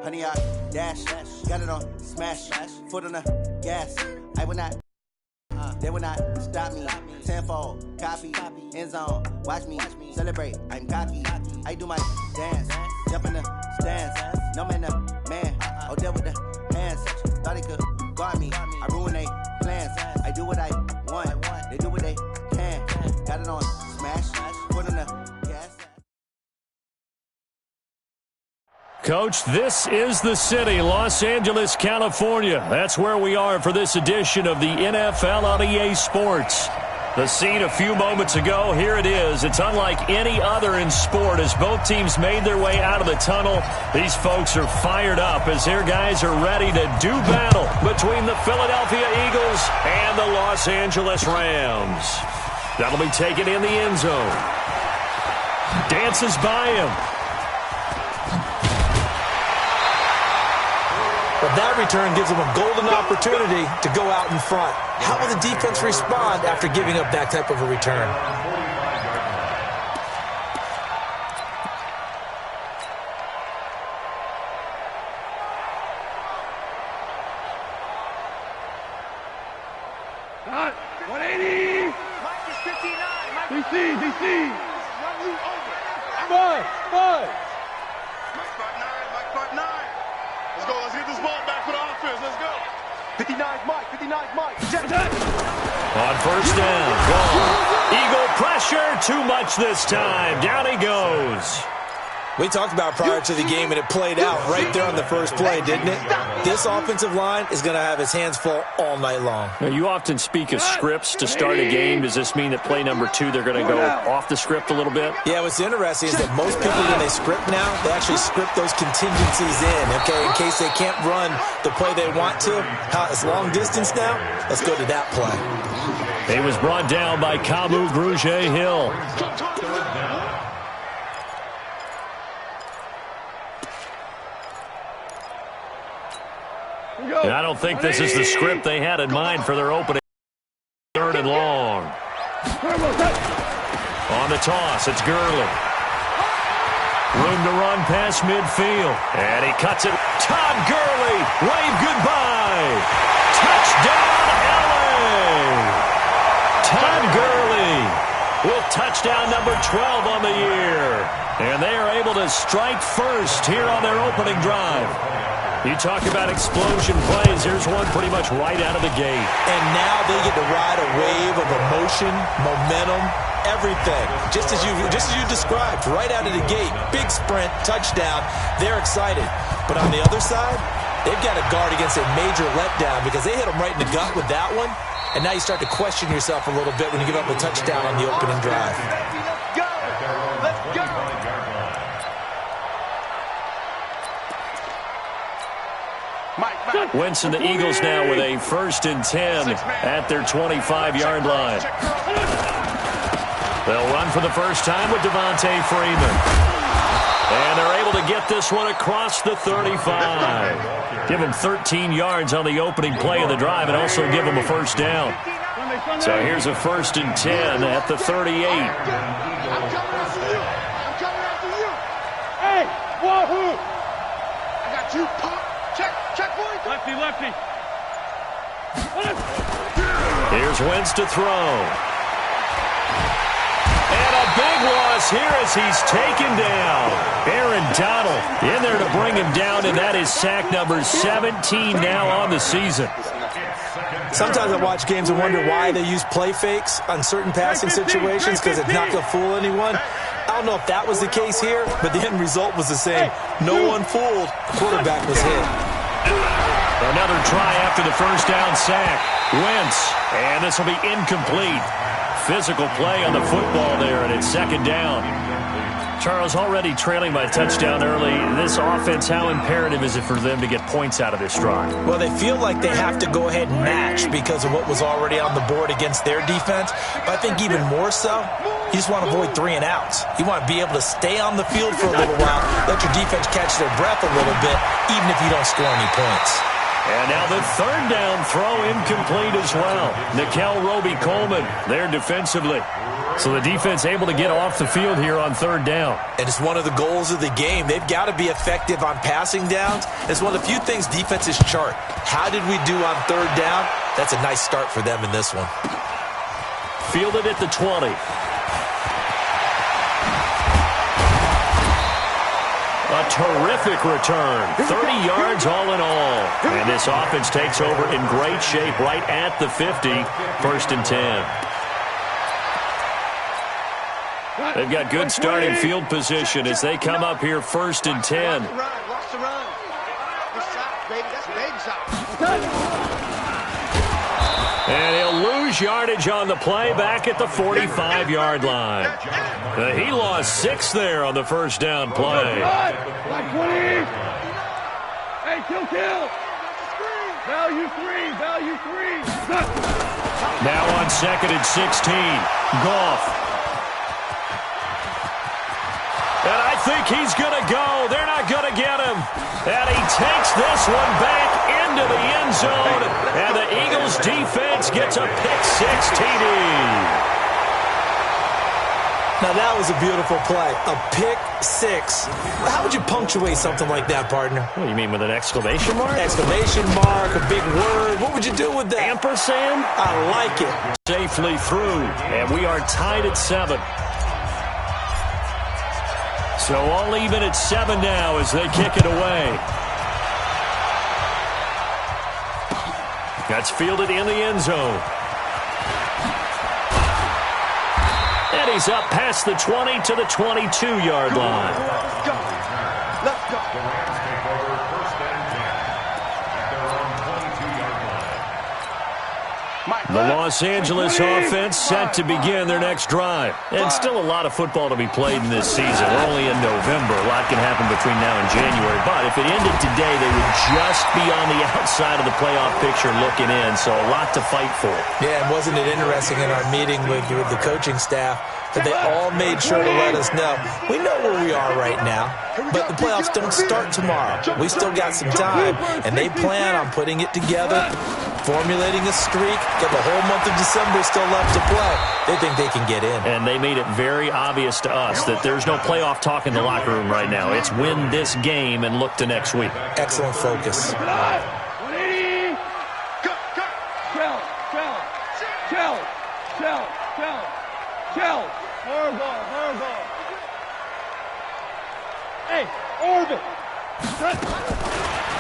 honey, I dash, got it on smash, foot on the gas. I will not, they will not stop me. Tenfold, copy, end zone, watch me celebrate. I'm cocky, I do my dance, jump in the stands. No man, the man, oh, deal with the hands. Thought he could guard me, I ruin they plans. I do what I want, they do what they can. Got it on smash, foot on the gas. Coach, this is the city, Los Angeles, California. That's where we are for this edition of the NFL on EA Sports. The scene a few moments ago, here it is. It's unlike any other in sport as both teams made their way out of the tunnel. These folks are fired up as their guys are ready to do battle between the Philadelphia Eagles and the Los Angeles Rams. That'll be taken in the end zone. Dances by him. But that return gives them a golden opportunity to go out in front. How will the defense respond after giving up that type of a return? Got 180. Mike is 59. DC. Run you over. Five. Mike spot 9. Let's go. Let's get this ball back for the offense. Let's go. 59 Mike. On first down, ball. Eagle pressure, too much this time. Down he goes. We talked about prior to the game, and it played out right there on the first play, didn't it? This offensive line is going to have his hands full all night long. Now, you often speak of scripts to start a game. Does this mean that play number 2, they're going to go off the script a little bit? Yeah, what's interesting is that most people, when they script now, they actually script those contingencies in, okay, in case they can't run the play they want to. It's long distance now. Let's go to that play. He was brought down by Kamu Grugier-Hill. And I don't think this is the script they had in mind for their opening. 3rd and long. On the toss, it's Gurley. Room to run past midfield. And he cuts it. Todd Gurley, wave goodbye. Touchdown, LA. Todd Gurley with touchdown number 12 on the year. And they are able to strike first here on their opening drive. You talk about explosion plays. Here's one pretty much right out of the gate. And now they get to ride a wave of emotion, momentum, everything. Just as you described, right out of the gate. Big sprint, touchdown. They're excited. But on the other side, they've got to guard against a major letdown because they hit them right in the gut with that one. And now you start to question yourself a little bit when you give up a touchdown on the opening drive. Let's go. Winston, the Eagles now with a 1st and 10 at their 25-yard line. They'll run for the first time with Devontae Freeman. And they're able to get this one across the 35. Give them 13 yards on the opening play of the drive and also give them a first down. So here's a 1st and 10 at the 38. I'm coming after you. Hey, wahoo! I got you, pop. Check, boy. Lefty. Here's Wentz to throw. And a big loss here as he's taken down. Aaron Donald in there to bring him down, and that is sack number 17 now on the season. Sometimes I watch games and wonder why they use play fakes on certain passing situations because it's not going to fool anyone. I don't know if that was the case here, but the end result was the same. No one fooled. The quarterback was hit. Another try after the first down sack. Wentz, and this will be incomplete. Physical play on the football there, and it's 2nd down. Charles, already trailing by a touchdown early. This offense, how imperative is it for them to get points out of this drive? Well, they feel like they have to go ahead and match because of what was already on the board against their defense. But I think even more so, you just want to avoid 3 and outs. You want to be able to stay on the field for a little while, let your defense catch their breath a little bit, even if you don't score any points. And now the third down throw incomplete as well. Nikel Roby-Coleman there defensively. So the defense able to get off the field here on third down. And it's one of the goals of the game. They've got to be effective on passing downs. It's one of the few things defenses chart. How did we do on third down? That's a nice start for them in this one. Fielded at the 20. A terrific return. 30 yards all in all. And this offense takes over in great shape right at the 50. 1st and 10. They've got good starting field position as they come up here 1st and 10. Watch the run. Good shot, baby. That's big shot. And he'll lose yardage on the play back at the 45-yard line. He lost 6 there on the first down play. Like 20. Hey, kill. Value 3. Now on 2nd and 16. Goff. And I think he's going to go. They're not going to get him. And he takes this one back into the end zone. And the Eagles defense gets a pick-6 TD. Now that was a beautiful play. A pick-6. How would you punctuate something like that, partner? What do you mean, with an exclamation mark? Exclamation mark, a big word. What would you do with that? Ampersand? I like it. Safely through. And we are tied at 7. So all even at 7 now as they kick it away. That's fielded in the end zone. And he's up past the 20 to the 22-yard line. Let's go. The Los Angeles offense set to begin their next drive. And still a lot of football to be played in this season. We're only in November. A lot can happen between now and January. But if it ended today, they would just be on the outside of the playoff picture looking in. So a lot to fight for. Yeah, and wasn't it interesting in our meeting with the coaching staff that they all made sure to let us know, we know where we are right now, but the playoffs don't start tomorrow. We still got some time, and they plan on putting it together, formulating a streak, get the whole month of December still left to play. They think they can get in. And they made it very obvious to us that there's no playoff talk in the locker room right now. It's win this game and look to next week. Excellent focus. 180. Shell. Horrible. Hey, orbit.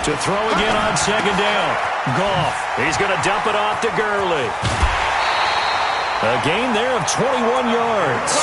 To throw again on 2nd down. Goff. He's going to dump it off to Gurley. A gain there of 21 yards.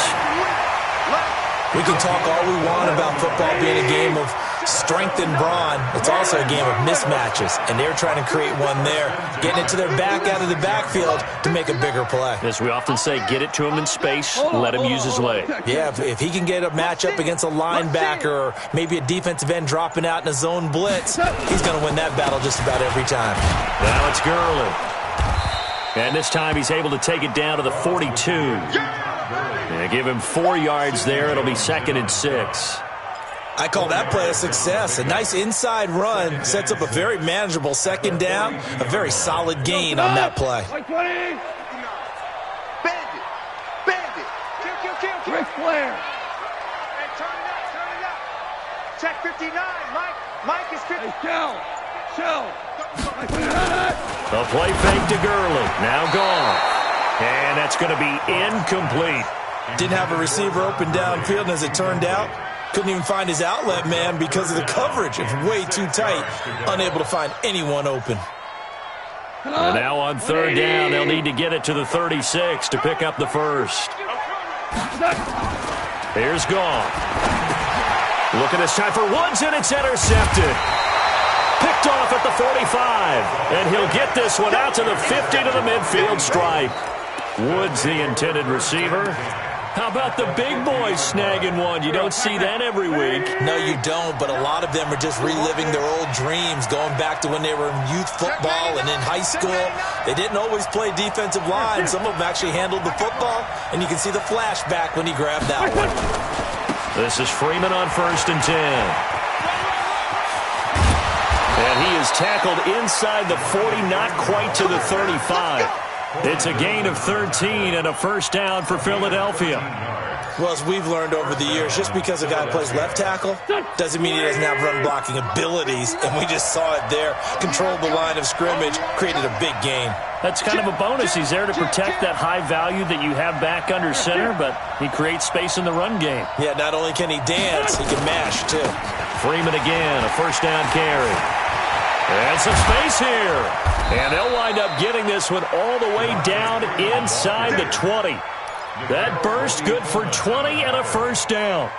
We can talk all we want about football being a game of strength and brawn. It's also a game of mismatches, and they're trying to create one there, getting it to their back out of the backfield to make a bigger play. As we often say, get it to him in space, let him use his leg. Yeah, if he can get a matchup against a linebacker or maybe a defensive end dropping out in a zone blitz, he's going to win that battle just about every time. Now it's Gurley. And this time he's able to take it down to the 42. And give him 4 yards there. It'll be 2nd and 6. I call that play a success. A nice inside run sets up a very manageable 2nd down. A very solid gain on that play. Like 20. Bandit. Kill. Ric Flair. Hey, turn it up. Check 59. Mike is 50. Hey, Shell. The play fake to Gurley. Now gone. And that's going to be incomplete. Didn't have a receiver open downfield, and as it turned out, couldn't even find his outlet man because of the coverage. It's way too tight. Unable to find anyone open. And now on 3rd down, they'll need to get it to the 36 to pick up the first. Here's Goff. Looking this time for Woods, and it's intercepted. Picked off at the 45. And he'll get this one out to the 50 to the midfield stripe. Woods, the intended receiver. How about the big boys snagging one? You don't see that every week. No, you don't, but a lot of them are just reliving their old dreams, going back to when they were in youth football and in high school. They didn't always play defensive line. Some of them actually handled the football, and you can see the flashback when he grabbed that one. This is Freeman on 1st and 10. And he is tackled inside the 40, not quite to the 35. It's a gain of 13 and a first down for Philadelphia. Well, as we've learned over the years, just because a guy plays left tackle doesn't mean he doesn't have run-blocking abilities, and we just saw it there. Controlled the line of scrimmage, created a big gain. That's kind of a bonus. He's there to protect that high value that you have back under center, but he creates space in the run game. Yeah, not only can he dance, he can mash, too. Freeman again, a first down carry. And some space here. And they'll wind up getting this one all the way down inside the 20. That burst good for 20 and a first down.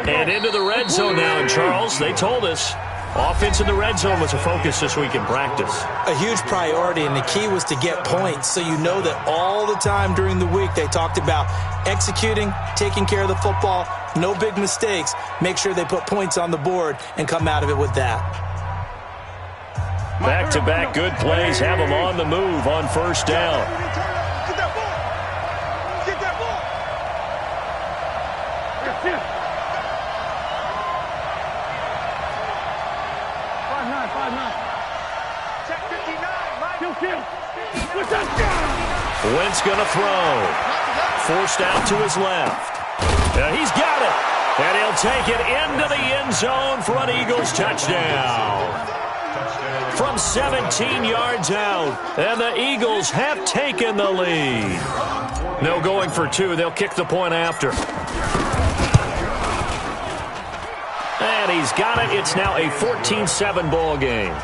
And into the red zone now. And Charles, they told us offense in the red zone was a focus this week in practice. A huge priority, and the key was to get points. So you know that all the time during the week they talked about executing, taking care of the football, no big mistakes. Make sure they put points on the board and come out of it with that. Back-to-back good plays have them on the move on first down. Get that ball. Get that ball. 5-9. Check 59. Kill. What's that? Wentz going to throw. Forced out to his left. He's got it. And he'll take it into the end zone for an Eagles touchdown. From 17 yards out, and the Eagles have taken the lead. No going for two. They'll kick the point after. And he's got it. It's now a 14-7 ball game.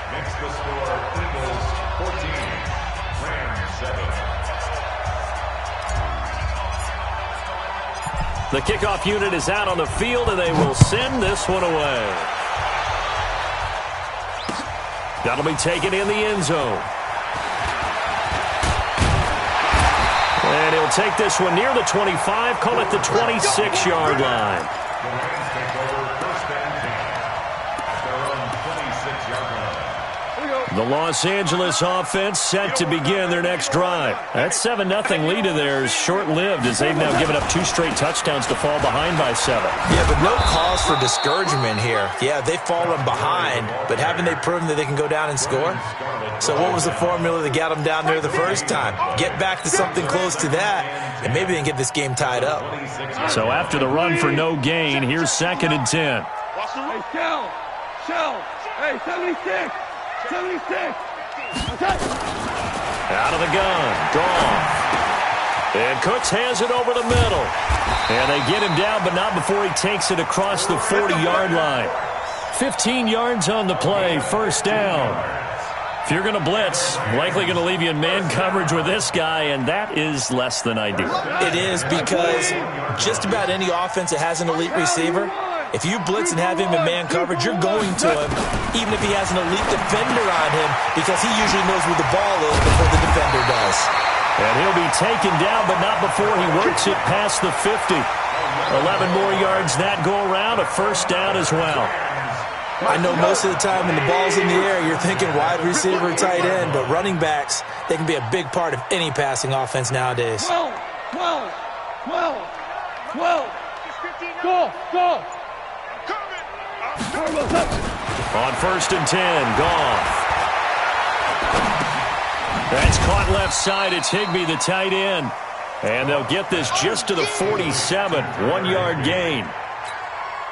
The kickoff unit is out on the field, and they will send this one away. That'll be taken in the end zone. And he'll take this one near the 25, call it the 26-yard line. The Los Angeles offense set to begin their next drive. That 7-0 lead of theirs short-lived as they've now given up 2 straight touchdowns to fall behind by 7. Yeah, but no cause for discouragement here. Yeah, they've fallen behind, but haven't they proven that they can go down and score? So what was the formula that got them down there the first time? Get back to something close to that, and maybe they can get this game tied up. So after the run for no gain, here's 2nd and 10. Hey, Shell. Hey, 76. 76. Okay. Out of the gun. Goff. And Cooks has it over the middle. And they get him down, but not before he takes it across the 40-yard line. 15 yards on the play. First down. If you're going to blitz, likely going to leave you in man coverage with this guy, and that is less than ideal. It is, because just about any offense that has an elite receiver, if you blitz and have him in man coverage, you're going to him, even if he has an elite defender on him, because he usually knows where the ball is before the defender does. And he'll be taken down, but not before he works it past the 50. 11 more yards that go around, a first down as well. I know most of the time when the ball's in the air, you're thinking wide receiver, tight end, but running backs, they can be a big part of any passing offense nowadays. 12. Go. On 1st and 10, Goff. That's caught left side. It's Higbee, the tight end. And they'll get this just to the 47. 1-yard gain.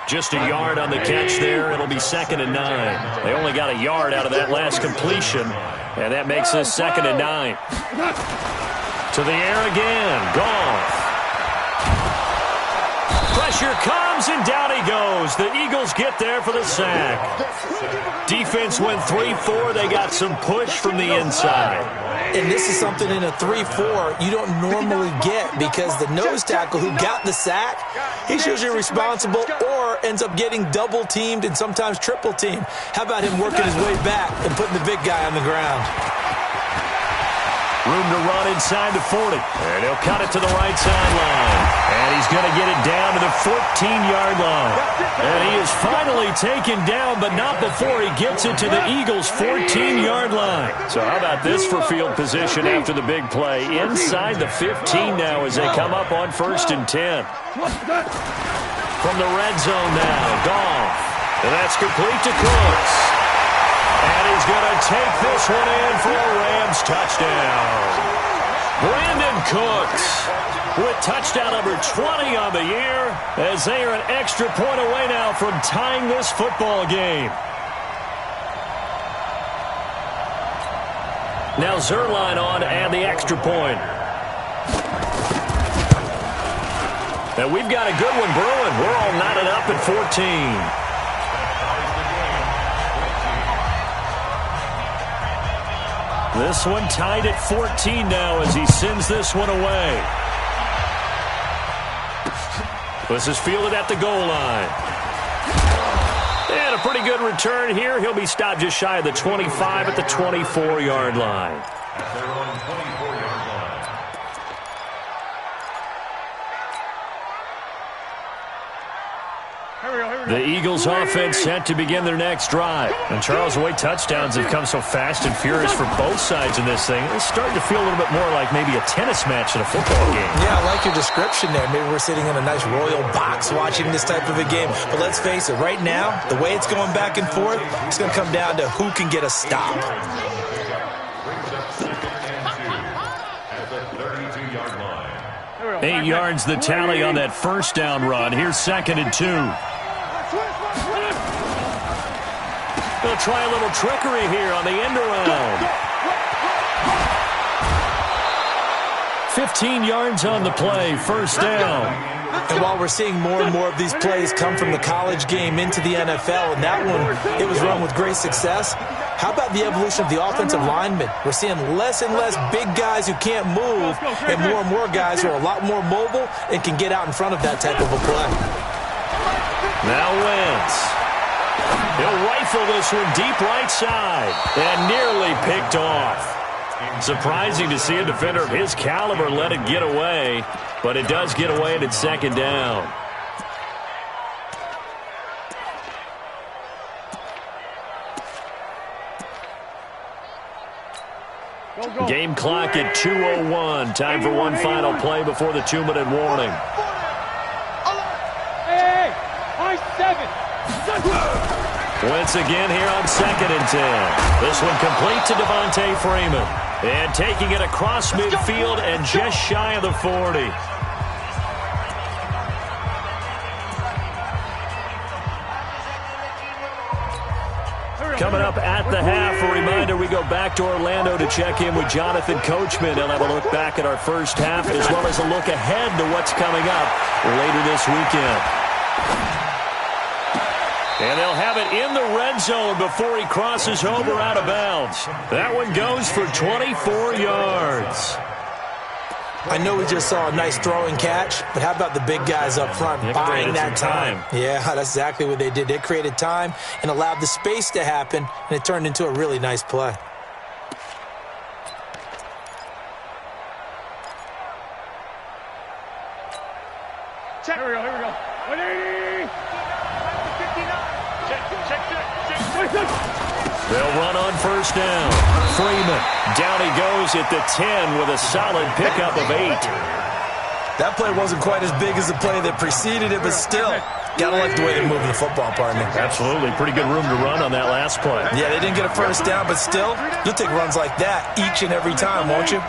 Just a yard on the catch there. It'll be 2nd and 9. They only got a yard out of that last completion. And that makes this 2nd and 9. To the air again. Goff. Pressure comes, and down he goes. The Eagles get there for the sack. Defense went 3-4. They got some push from the inside. And this is something in a 3-4 you don't normally get, because the nose tackle who got the sack, he's usually responsible or ends up getting double-teamed and sometimes triple-teamed. How about him working his way back and putting the big guy on the ground? Room to run inside the 40. And he'll cut it to the right sideline. And he's going to get it down to the 14-yard line. And he is finally taken down, but not before he gets it to the Eagles' 14-yard line. So how about this for field position after the big play? Inside the 15 now as they come up on 1st and 10. From the red zone now, Goff. And that's complete to Cooks. he's going to take this one in for a Rams touchdown. Brandon Cooks with touchdown number 20 on the year, as they are an extra point away now from tying this football game. Now Zerline on and the extra point. And we've got a good one brewing. We're all knotted up at 14. This one tied at 14 now as he sends this one away. This is fielded at the goal line. And a pretty good return here. He'll be stopped just shy of the 25 at the 24-yard line. The Eagles offense set to begin their next drive. And Charles, the way touchdowns have come so fast and furious for both sides in this thing, it's starting to feel a little bit more like maybe a tennis match in a football game. Yeah, I like your description there. Maybe we're sitting in a nice royal box watching this type of a game. But let's face it, right now, the way it's going back and forth, it's going to come down to who can get a stop. 8 yards the tally on that first down run. Here's 2nd and 2. They'll try a little trickery here on the end around. 15 yards on the play, first down. And while we're seeing more and more of these plays come from the college game into the NFL, and that one, it was run with great success, how about the evolution of the offensive linemen? We're seeing less and less big guys who can't move and more guys who are a lot more mobile and can get out in front of that type of a play. Now Wentz. He'll rifle this one deep right side and nearly picked off. Surprising to see a defender of his caliber let it get away, but it does get away and it's 2nd down. Game clock at 2:01. Time for one final play before the 2-minute warning. Hey, I 7. Wentz again here on 2nd and 10. This one complete to Devontae Freeman. And taking it across midfield and just shy of the 40. Coming up at the half, a reminder, we go back to Orlando to check in with Jonathan Coachman. He'll have a look back at our first half as well as a look ahead to what's coming up later this weekend. And they'll have it in the red zone before he crosses over out of bounds. That one goes for 24 yards. I know we just saw a nice throwing catch, but how about the big guys up front buying that time? Yeah, that's exactly what they did. They created time and allowed the space to happen, and it turned into a really nice play. Check. Here we go. 180. They'll run on first down. Freeman, down he goes at the 10 with a solid pickup of 8. That play wasn't quite as big as the play that preceded it, but still, gotta like the way they're moving the football, partner. Absolutely. Pretty good room to run on that last play. Yeah, they didn't get a first down, but still, you'll take runs like that each and every time, won't you?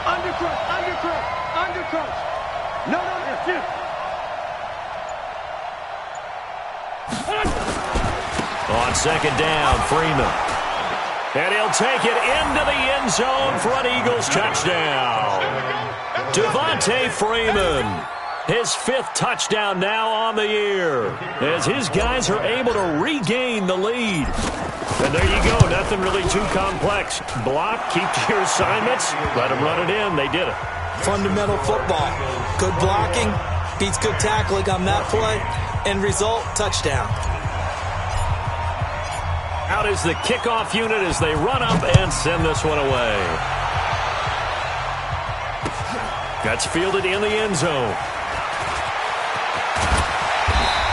Undercross. No. On 2nd down, Freeman. And he'll take it into the end zone for an Eagles touchdown. Devontae Freeman, his 5th touchdown now on the year, as his guys are able to regain the lead. And there you go, nothing really too complex. Block, keep to your assignments, let them run it in. They did it. Fundamental football. Good blocking, beats good tackling on that play. End result, touchdown. Out is the kickoff unit as they run up and send this one away. That's fielded in the end zone.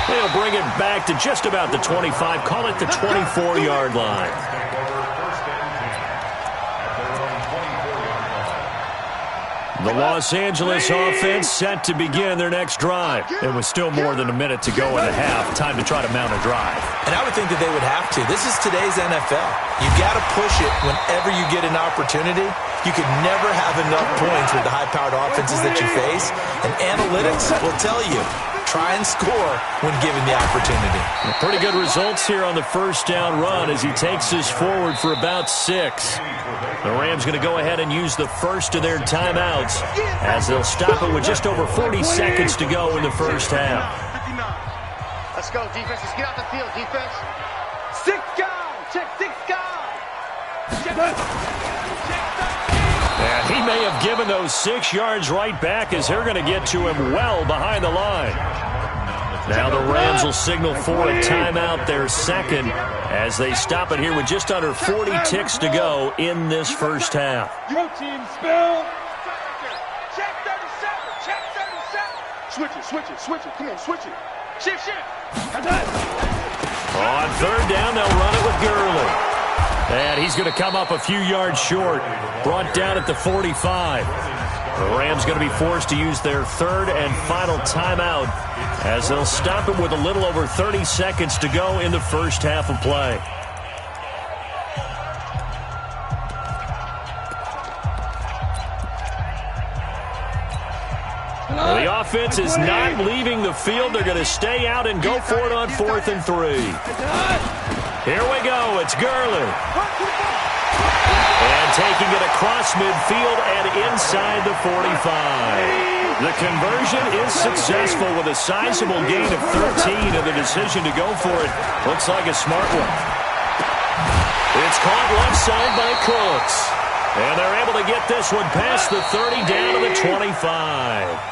They'll bring it back to just about the 25. Call it the 24-yard line. The Los Angeles offense set to begin their next drive. It was still more than a minute to go in the half. Time to try to mount a drive. And I would think that they would have to. This is today's NFL. You got to push it whenever you get an opportunity. You could never have enough points with the high-powered offenses that you face. And analytics will tell you, try and score when given the opportunity. Pretty good results here on the first down run as he takes this forward for about 6. The Rams going to go ahead and use the first of their timeouts as they'll stop it with just over 40 seconds to go in the first half. Let's go, defense. Let's get out the field, defense. 6 guys. Check 6 guys. Check And he may have given those 6 yards right back as they're going to get to him well behind the line. Now the Rams will signal for a timeout, their second, as they stop it here with just under 40 ticks to go in this first half. Routine spell. Check 37. Check 37. Switch it. Come on, switch it. Shift. On third down, they'll run it with Gurley. And he's going to come up a few yards short, brought down at the 45. The Rams going to be forced to use their third and final timeout as they'll stop it with a little over 30 seconds to go in the first half of play. The offense is not leaving the field. They're going to stay out and go for it on 4th and 3. Here we go. It's Gurley. And taking it across midfield and inside the 45. The conversion is successful with a sizable gain of 13, and the decision to go for it looks like a smart one. It's caught left side by Cooks. And they're able to get this one past the 30 down to the 25.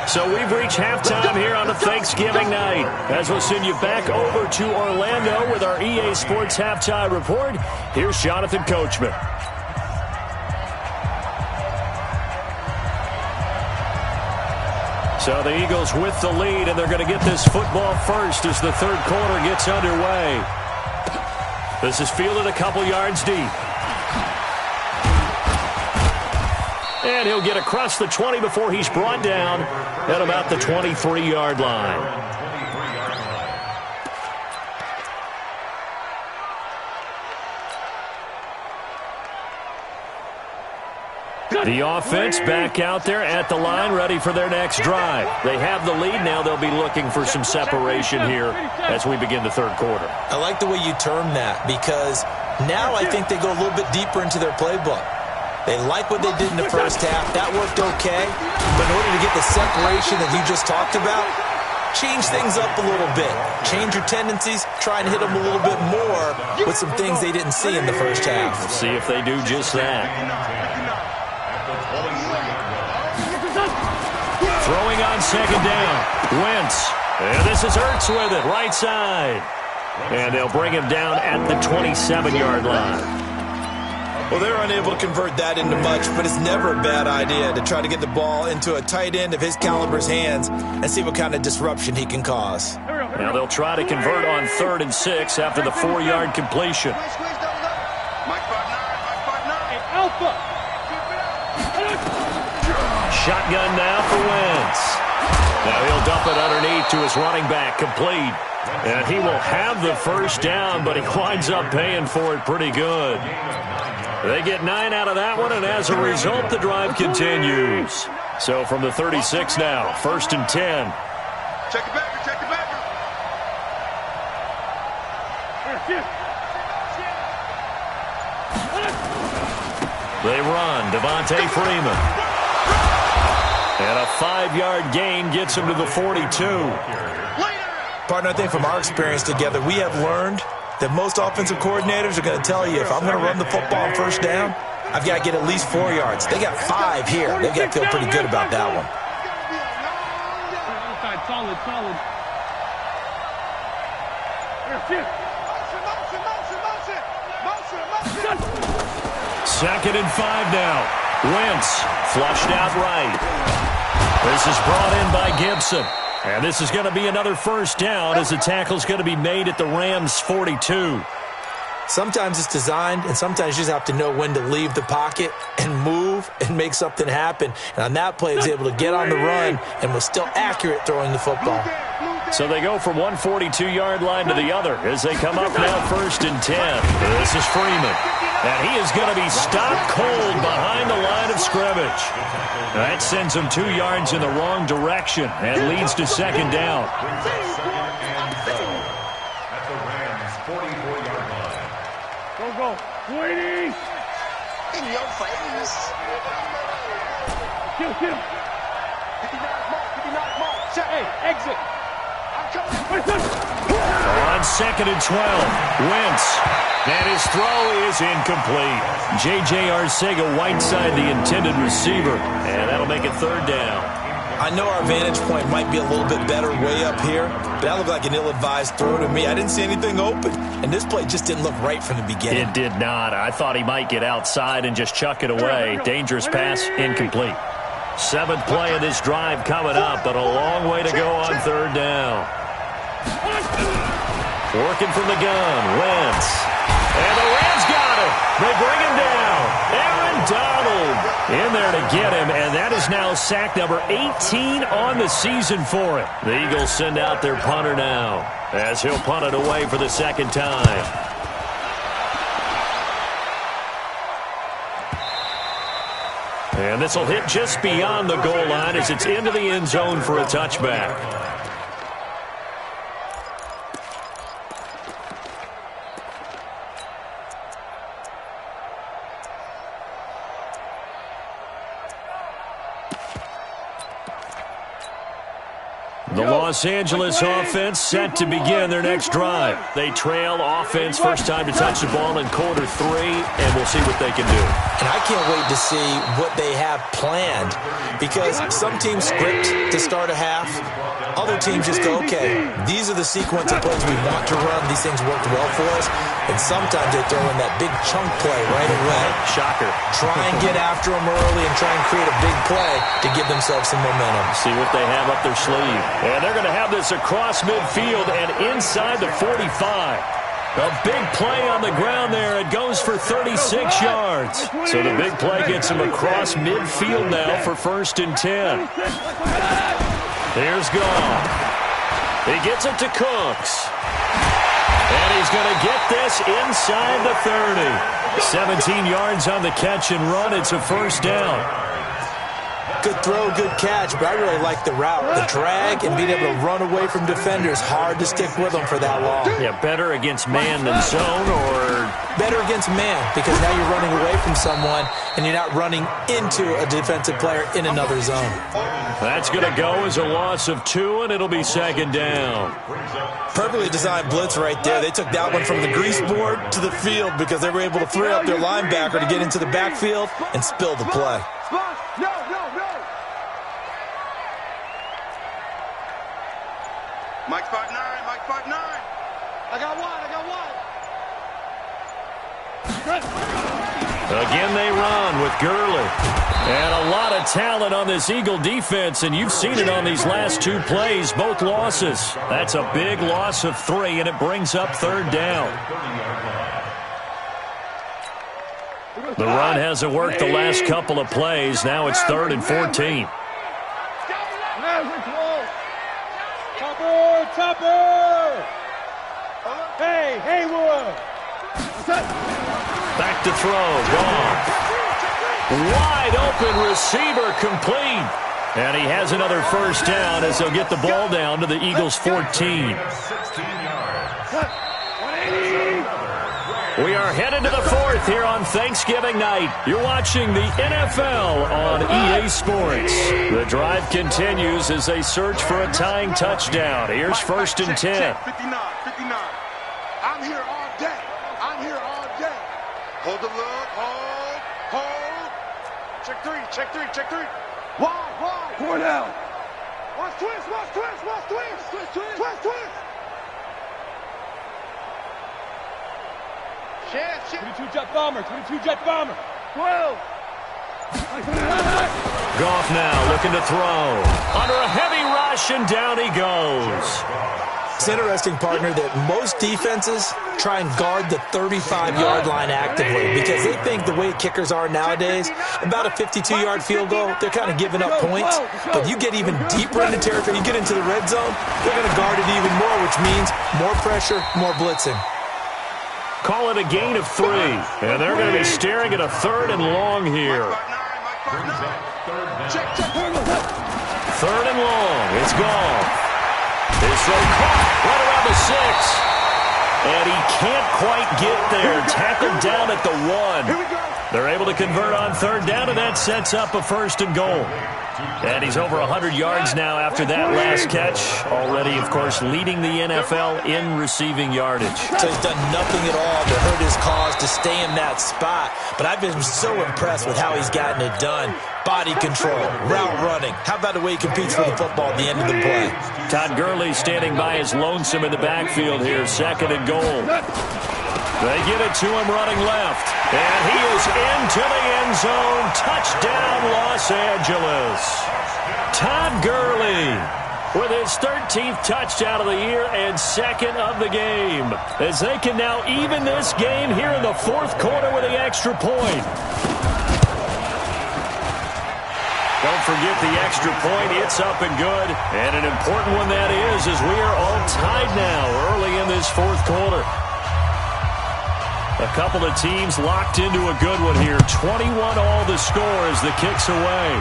So we've reached halftime here on a Thanksgiving night. As we'll send you back over to Orlando with our EA Sports Halftime Report, here's Jonathan Coachman. So the Eagles with the lead, and they're going to get this football first as the third quarter gets underway. This is fielded a couple yards deep. And he'll get across the 20 before he's brought down at about the 23-yard line. The offense back out there at the line, ready for their next drive. They have the lead. Now they'll be looking for some separation here as we begin the third quarter. I like the way you term that, because now I think they go a little bit deeper into their playbook. They like what they did in the first half. That worked okay. But in order to get the separation that you just talked about, change things up a little bit. Change your tendencies. Try and hit them a little bit more with some things they didn't see in the first half. We'll see if they do just that. Throwing on second down. Wentz. And this is Ertz with it, right side. And they'll bring him down at the 27-yard line. Well, they're unable to convert that into much, but it's never a bad idea to try to get the ball into a tight end of his caliber's hands and see what kind of disruption he can cause. Now they'll try to convert on 3rd and 6 after the 4-yard completion. Alpha. Shotgun now for Wentz. Now he'll dump it underneath to his running back, complete. And he will have the first down, but he winds up paying for it pretty good. They get 9 out of that one, and as a result, the drive continues. So from the 36 now, 1st and 10. Check it back. They run, Devontae Freeman. And a 5-yard gain gets him to the 42. Partner, I think from our experience together, we have learned that most offensive coordinators are going to tell you, if I'm going to run the football on first down, I've got to get at least 4 yards. They got 5 here. They've got to feel pretty good about that one. Solid. 2nd and 5 now. Wentz flushed out right. This is brought in by Gibson. And this is going to be another first down as the tackle's going to be made at the Rams' 42. Sometimes it's designed, and sometimes you just have to know when to leave the pocket and move move and make something happen. And on that play, he was able to get on the run and was still accurate throwing the football. So they go from one 42-yard line to the other as they come up now 1st and 10. This is Freeman. And he is going to be stopped cold behind the line of scrimmage. That sends him 2 yards in the wrong direction and leads to 2nd down. At the Rams' 44-yard line. Go. 20. In your face. Kill. 59 mark. Hey, exit. On 2nd and 12, Wentz. And his throw is incomplete. J.J. Arcega-Whiteside, the intended receiver. And that'll make it 3rd down. I know our vantage point might be a little bit better way up here, but that looked like an ill-advised throw to me. I didn't see anything open, and this play just didn't look right from the beginning. It did not. I thought he might get outside and just chuck it away. Dangerous pass, incomplete. 7th play of this drive coming up, but a long way to go on 3rd down. Working from the gun, Wentz. And the Rams got him. They bring him down. Aaron Donald in there to get him, and that is now sack number 18 on the season for him. The Eagles send out their punter now as he'll punt it away for the 2nd time. And this will hit just beyond the goal line as it's into the end zone for a touchback. The Los Angeles offense set to begin their next drive. They trail offense first time to touch the ball in quarter 3, and we'll see what they can do. And I can't wait to see what they have planned, because some teams script to start a half. Other teams just go, okay, these are the sequence of plays we want to run. These things worked well for us. And sometimes they throw in that big chunk play right away. Shocker. Try and get after them early and try and create a big play to give themselves some momentum. See what they have up their sleeve. And they're going to have this across midfield and inside the 45. A big play on the ground there. It goes for 36 yards. So the big play gets him across midfield now for 1st and 10. Here's Goff. He gets it to Cooks. And he's going to get this inside the 30. 17 yards on the catch and run. It's a 1st down. Good throw, good catch, but I really like the route. The drag and being able to run away from defenders, hard to stick with them for that long. Yeah, better against man than zone, or better against man, because now you're running away from someone and you're not running into a defensive player in another zone. That's going to go as a loss of 2, and it'll be 2nd down. Perfectly designed blitz right there. They took that one from the grease board to the field because they were able to free up their linebacker to get into the backfield and spill the play. No. Mike 5'9", Mike 5'9". I got one. Again, they run with Gurley. And a lot of talent on this Eagle defense, and you've seen it on these last 2 plays, both losses. That's a big loss of 3, and it brings up 3rd down. The run hasn't worked the last couple of plays. Now it's 3rd and 14. Topper! Hey, Haywood! Back to throw. Goff. Wide open receiver complete. And he has another 1st down as they'll get the ball down to the Eagles' 14. We are headed to the 4th here on Thanksgiving night. You're watching the NFL on EA Sports. The drive continues as they search for a tying touchdown. Here's 1st and 10. 59. I'm here all day. Hold the look. Hold. Check three. Wide. 4 down. Watch twist. Chance. 22 jet bomber. 12. Goff now looking to throw. Under a heavy rush, and down he goes. It's interesting, partner, that most defenses try and guard the 35-yard line actively because they think the way kickers are nowadays, about a 52-yard field goal, they're kind of giving up points. But you get even deeper into territory, you get into the red zone, they're going to guard it even more, which means more pressure, more blitzing. Call it a gain of 3, and they're going to be staring at a 3rd and long here. 3rd and long. It's gone. His throw caught right around the 6. And he can't quite get there. Tackled down at the 1. They're able to convert on 3rd down, and that sets up a 1st and goal. And he's over 100 yards now after that last catch. Already, of course, leading the NFL in receiving yardage. So he's done nothing at all to hurt his cause to stay in that spot. But I've been so impressed with how he's gotten it done. Body control, route running. How about the way he competes for the football at the end of the play? Todd Gurley standing by his lonesome in the backfield here. 2nd and goal. They give it to him running left. And he is into the end zone. Touchdown, Los Angeles. Todd Gurley with his 13th touchdown of the year and 2nd of the game. As they can now even this game here in the 4th quarter with the extra point. Don't forget the extra point. It's up and good. And an important one that is, as we are all tied now early in this 4th quarter. A couple of teams locked into a good one here. 21 all the score as the kick's away.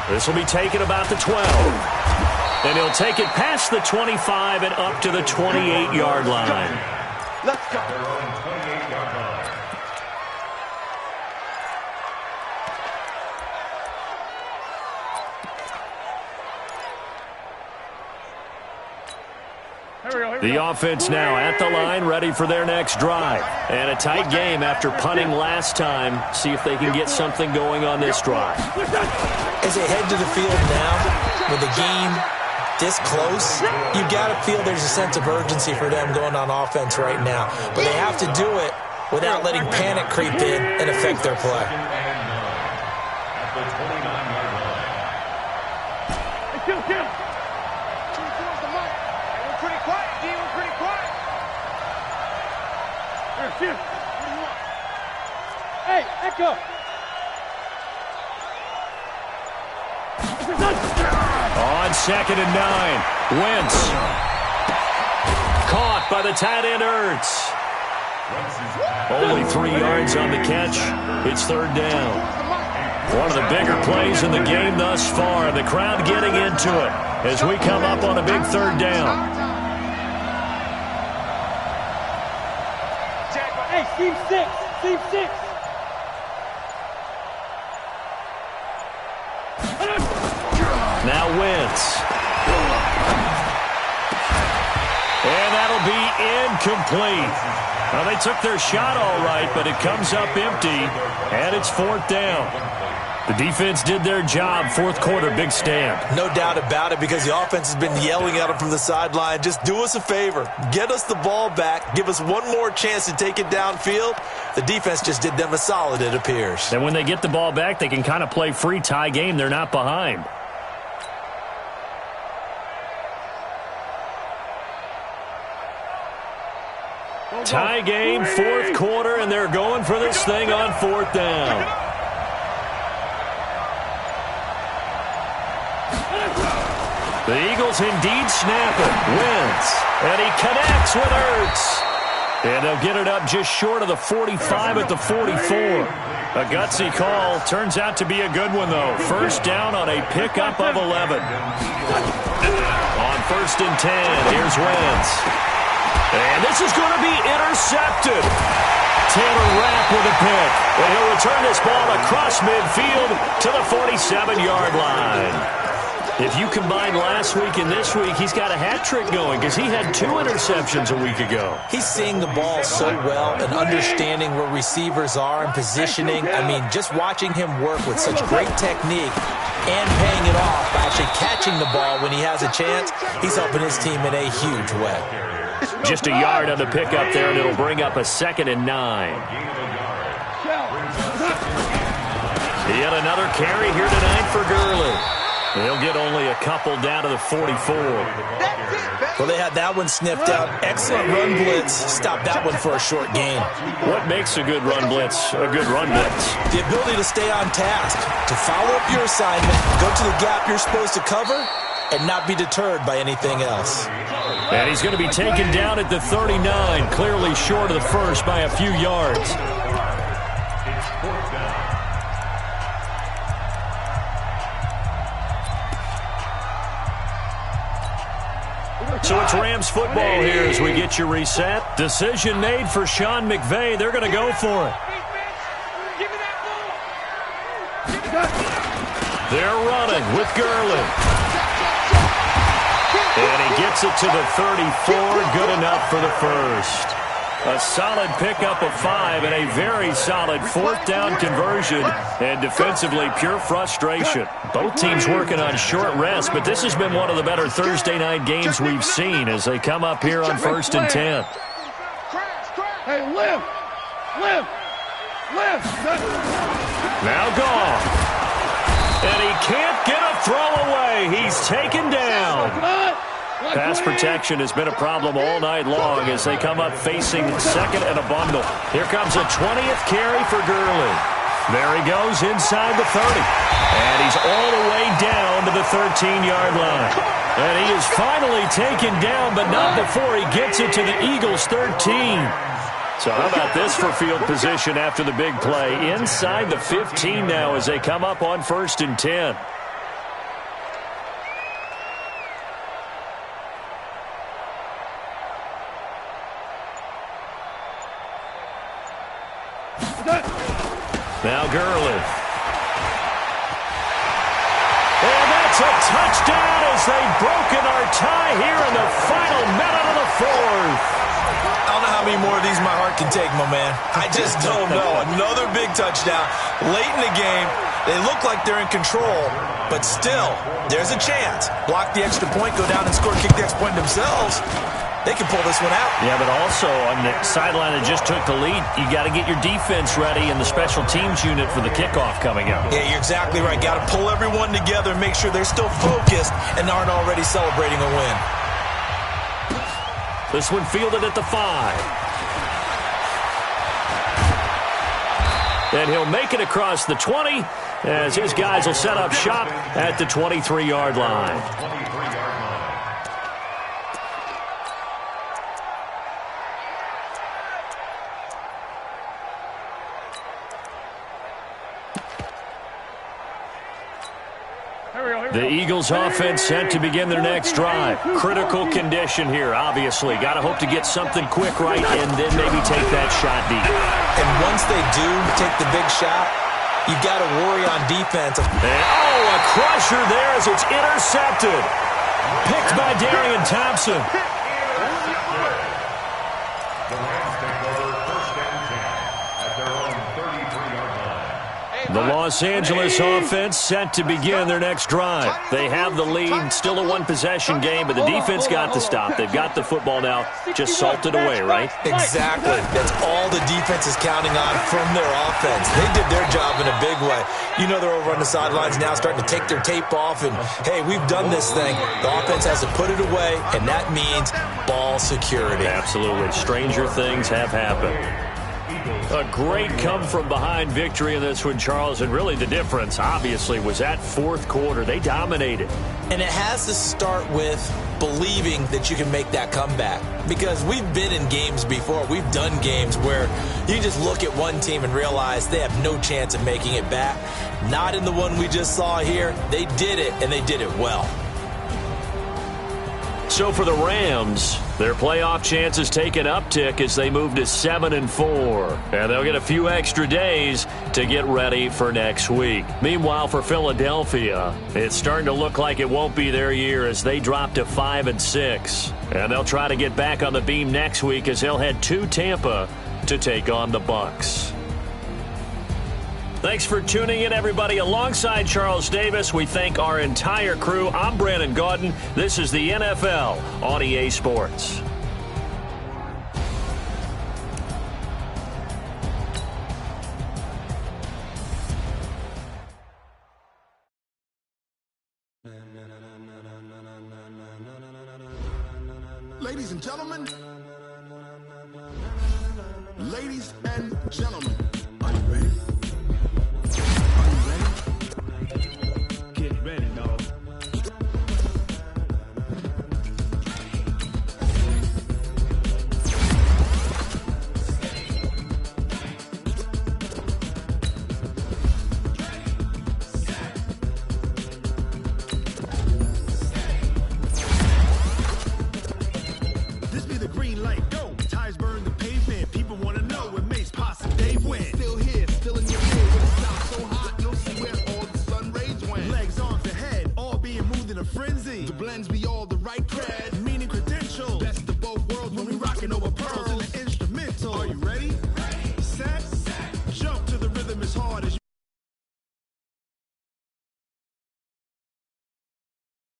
This will be taken about the 12. And he'll take it past the 25 and up to the 28-yard line. Let's go. The offense now at the line, ready for their next drive. And a tight game after punting last time. See if they can get something going on this drive. As they head to the field now, with the game this close, you got to feel there's a sense of urgency for them going on offense right now. But they have to do it without letting panic creep in and affect their play. Hey, Echo! On 2nd and 9, Wentz. Caught by the tight end, Ertz. Only 3 yards on the catch. It's 3rd down. One of the bigger plays in the game thus far. The crowd getting into it as we come up on a big 3rd down. Hey, Team 6! Team 6! Now Wentz. And that'll be incomplete. Well, they took their shot all right, but it comes up empty, and it's 4th down. The defense did their job. 4th quarter, big stand. No doubt about it, because the offense has been yelling at them from the sideline. Just do us a favor. Get us the ball back. Give us one more chance to take it downfield. The defense just did them a solid, it appears. And when they get the ball back, they can kind of play free tie game. They're not behind. Tie game, 4th quarter, and they're going for this thing on 4th down. The Eagles indeed snap it. Wentz. And he connects with Ertz. And they'll get it up just short of the 45 at the 44. A gutsy call. Turns out to be a good one, though. 1st down on a pickup of 11. On 1st and 10, here's Wentz. And this is going to be intercepted. Taylor Rapp with a pick. And he'll return this ball across midfield to the 47-yard line. If you combine last week and this week, he's got a hat trick going because he had 2 interceptions a week ago. He's seeing the ball so well and understanding where receivers are and positioning. I mean, just watching him work with such great technique and paying it off by actually catching the ball when he has a chance, he's helping his team in a huge way. Just a yard on the pickup there, and it'll bring up a 2nd and 9. He had another carry here tonight for Gurley. He'll get only a couple down to the 44. Well, they had that one sniffed out. Excellent run blitz. Stop that one for a short gain. What makes a good run blitz a good run blitz? The ability to stay on task, to follow up your assignment, go to the gap you're supposed to cover, and not be deterred by anything else. And he's going to be taken down at the 39, clearly short of the first by a few yards. So it's Rams football here as we get you reset. Decision made for Sean McVay. They're going to go for it. They're running with Gurley. And he gets it to the 34. Good enough for the first. A solid pickup of 5 and a very solid fourth down conversion. And defensively, pure frustration. Both teams working on short rest, but this has been one of the better Thursday night games we've seen as they come up here on 1st and 10. Hey, lift! Now gone. And he can't get a throw away. He's taken down. Pass protection has been a problem all night long as they come up facing second and a bundle. Here comes a 20th carry for Gurley. There he goes inside the 30. And he's all the way down to the 13-yard line. And he is finally taken down, but not before he gets it to the Eagles' 13. So how about this for field position after the big play? Inside the 15 now as they come up on 1st and 10. Now Gurley. And that's a touchdown as they've broken our tie here in the final minute of the fourth. I don't know how many more of these my heart can take, my man. I just don't know. Another big touchdown. Late in the game, they look like they're in control, but still, there's a chance. Block the extra point, go down and score, kick the extra point themselves. They can pull this one out. Yeah, but also on the sideline that just took the lead, you got to get your defense ready and the special teams unit for the kickoff coming up. Yeah, you're exactly right. Got to pull everyone together and make sure they're still focused and aren't already celebrating a win. This one fielded at the 5. And he'll make it across the 20 as his guys will set up shop at the 23-yard line. The Eagles offense set to begin their next drive. Critical condition here, obviously. Got to hope to get something quick right and then maybe take that shot deep. And once they do take the big shot, you've got to worry on defense. And, a crusher there as it's intercepted. Picked by Darian Thompson. The Los Angeles offense set to begin their next drive. They have the lead, still a one-possession game, but the defense got the stop. They've got the football now, just salted away, right? Exactly. That's all the defense is counting on from their offense. They did their job in a big way. You know they're over on the sidelines now starting to take their tape off, and, hey, we've done this thing. The offense has to put it away, and that means ball security. Absolutely. Stranger things have happened. A great come-from-behind victory in this one, Charles, and really the difference, obviously, was that fourth quarter. They dominated. And it has to start with believing that you can make that comeback. Because we've been in games before. We've done games where you just look at one team and realize they have no chance of making it back. Not in the one we just saw here. They did it, and they did it well. So for the Rams, their playoff chances take an uptick as they move to 7-4. And they'll get a few extra days to get ready for next week. Meanwhile, for Philadelphia, it's starting to look like it won't be their year as they drop to 5-6. And they'll try to get back on the beam next week as they'll head to Tampa to take on the Bucs. Thanks for tuning in, everybody. Alongside Charles Davis, we thank our entire crew. I'm Brandon Gaudin. This is the NFL on EA Sports. Ladies and gentlemen. Ladies and gentlemen.